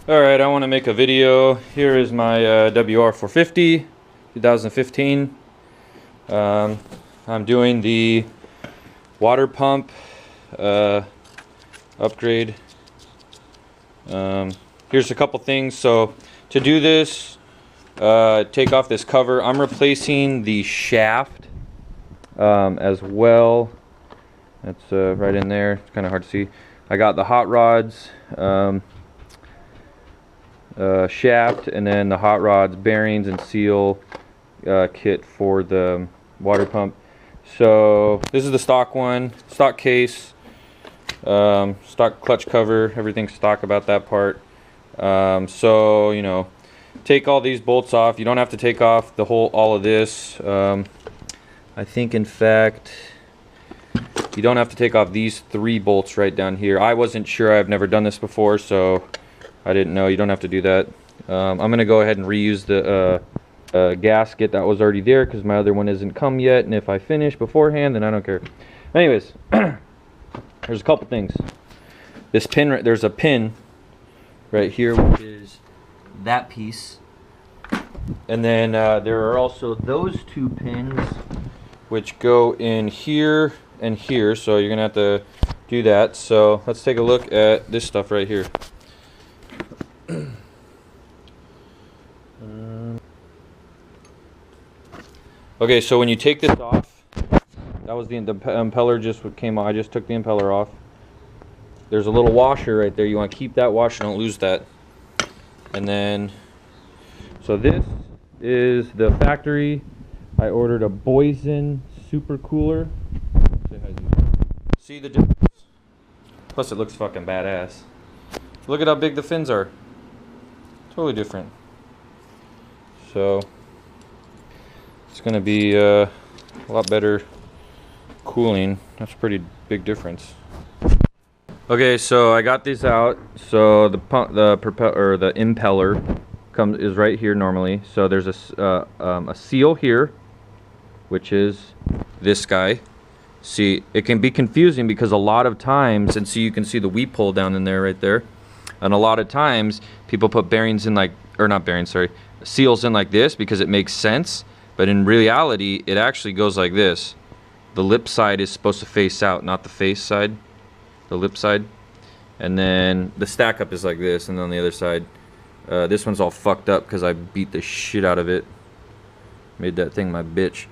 Alright, I want to make a video. Here is my WR450 2015. I'm doing the water pump upgrade. Here's a couple things. So to do this, take off this cover. I'm replacing the shaft as well. That's right in there. It's kind of hard to see. I got the hot rods shaft, and then the hot rods bearings and seal kit for the water pump. So this is the stock one, stock case, stock clutch cover, everything's stock about that part. So you know, take all these bolts off. You don't have to take off the whole all of this. I think in fact you don't have to take off these 3 bolts right down here. I wasn't sure, I've never done this before, so I didn't know. You don't have to do that. I'm gonna go ahead and reuse the gasket that was already there because my other one isn't come yet, and if I finish beforehand then I don't care. Anyways, there's a couple things. This pin, there's a pin right here which is that piece, and then there are also those 2 pins which go in here and here, so you're gonna have to do that. So let's take a look at this stuff right here. Okay, so when you take this off, that was the impeller just came off. I just took the impeller off. There's a little washer right there. You want to keep that washer, don't lose that. And then, so this is the factory. I ordered a Boyesen Supercooler. See the difference? Plus it looks fucking badass. Look at how big the fins are. Totally different. So it's gonna be a lot better cooling. That's a pretty big difference. Okay, so I got these out. So the pump, the impeller is right here normally. So there's a seal here, which is this guy. See, it can be confusing because a lot of times, and so you can see the weep hole down in there right there, and a lot of times people put bearings in like, or not bearings, sorry, seals in like this because it makes sense, but in reality it actually goes like this. The lip side is supposed to face out, not the face side, the lip side, and then the stack up is like this, and then on the other side this one's all fucked up because I beat the shit out of it, made that thing my bitch.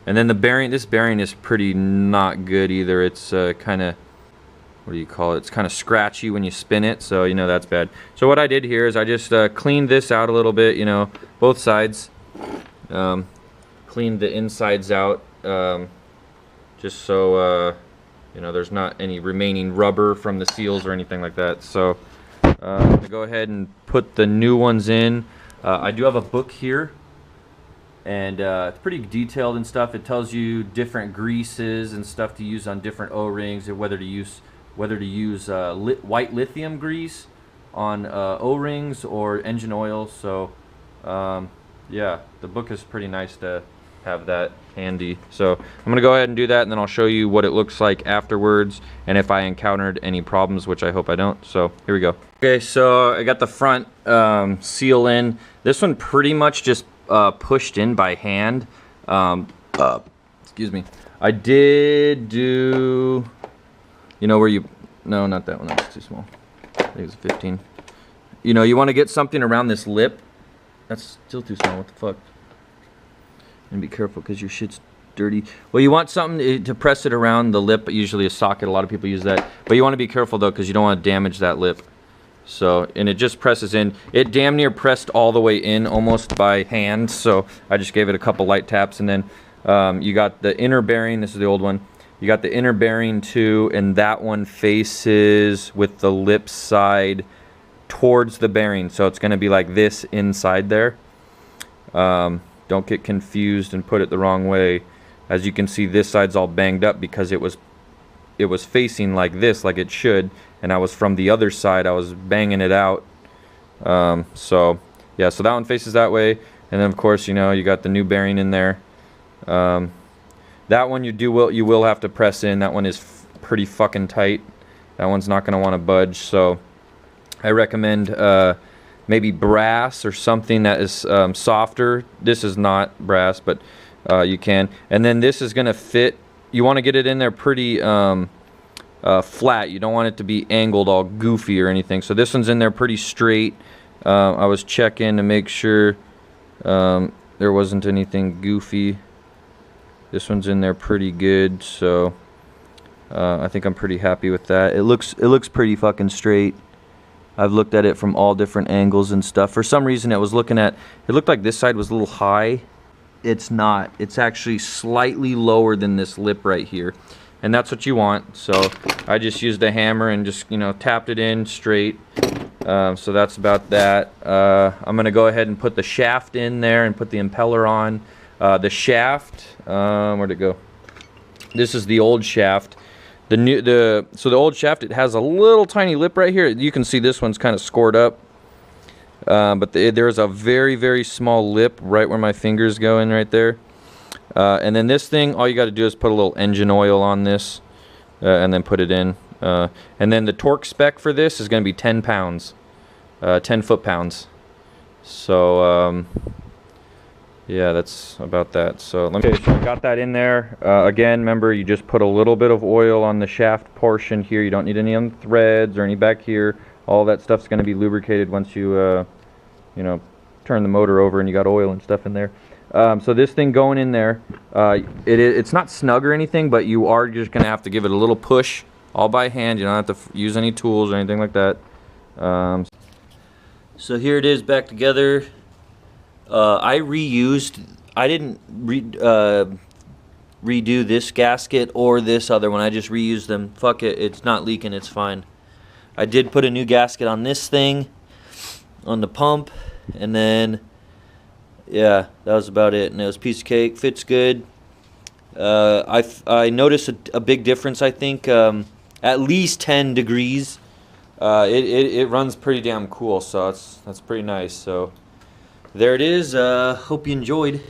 And then the bearing, this bearing is pretty not good either. It's kind of, what do you call it? It's kind of scratchy when you spin it, so you know that's bad. So what I did here is I just cleaned this out a little bit, you know, both sides. Cleaned the insides out, just so you know there's not any remaining rubber from the seals or anything like that. So I'm gonna go ahead and put the new ones in. I do have a book here, and it's pretty detailed and stuff. It tells you different greases and stuff to use on different O-rings, and whether to use white lithium grease on O-rings or engine oil. So yeah, the book is pretty nice to have that handy. So I'm gonna go ahead and do that, and then I'll show you what it looks like afterwards and if I encountered any problems, which I hope I don't. So here we go. Okay, so I got the front seal in. This one pretty much just pushed in by hand. Excuse me. I did do, you know where you, no, not that one, that's too small. I think it's a 15. You know, you want to get something around this lip. That's still too small, what the fuck. And be careful because your shit's dirty. Well, you want something to press it around the lip, usually a socket, a lot of people use that. But you want to be careful though because you don't want to damage that lip. So, and it just presses in. It damn near pressed all the way in almost by hand, so I just gave it a couple light taps. And then you got the inner bearing. This is the old one. You got the inner bearing too, and that one faces with the lip side towards the bearing, so it's going to be like this inside there. Don't get confused and put it the wrong way. As you can see, this side's all banged up because it was facing like this, like it should, and I was from the other side, I was banging it out. So yeah, so that one faces that way, and then of course, you know, you got the new bearing in there. That one you will have to press in. That one is pretty fucking tight. That one's not going to want to budge, so I recommend maybe brass or something that is softer. This is not brass, but you can. And then this is going to fit. You want to get it in there pretty flat. You don't want it to be angled all goofy or anything. So this one's in there pretty straight. I was checking to make sure there wasn't anything goofy. This one's in there pretty good, so I think I'm pretty happy with that. It looks pretty fucking straight. I've looked at it from all different angles and stuff. For some reason, it looked like this side was a little high. It's not. It's actually slightly lower than this lip right here, and that's what you want. So I just used a hammer and just, you know, tapped it in straight. So that's about that. I'm gonna go ahead and put the shaft in there and put the impeller on. The shaft, where'd it go? This is the old shaft. So the old shaft, it has a little tiny lip right here. You can see this one's kind of scored up. But there's a very, very small lip right where my fingers go in right there. And then this thing, all you got to do is put a little engine oil on this and then put it in. And then the torque spec for this is going to be 10 pounds, 10 foot-pounds. So, yeah, that's about that. So okay, so I got that in there. Again, remember, you just put a little bit of oil on the shaft portion here. You don't need any on the threads or any back here. All that stuff's going to be lubricated once you, you know, turn the motor over and you got oil and stuff in there. So this thing going in there, it's not snug or anything, but you are just going to have to give it a little push all by hand. You don't have to use any tools or anything like that. So here it is back together. I didn't redo this gasket or this other one. I just reused them. Fuck it, it's not leaking, it's fine. I did put a new gasket on this thing, on the pump, and then, yeah, that was about it. And it was a piece of cake, fits good. I noticed a big difference, I think, at least 10 degrees. It runs pretty damn cool, so that's pretty nice. So there it is. Hope you enjoyed.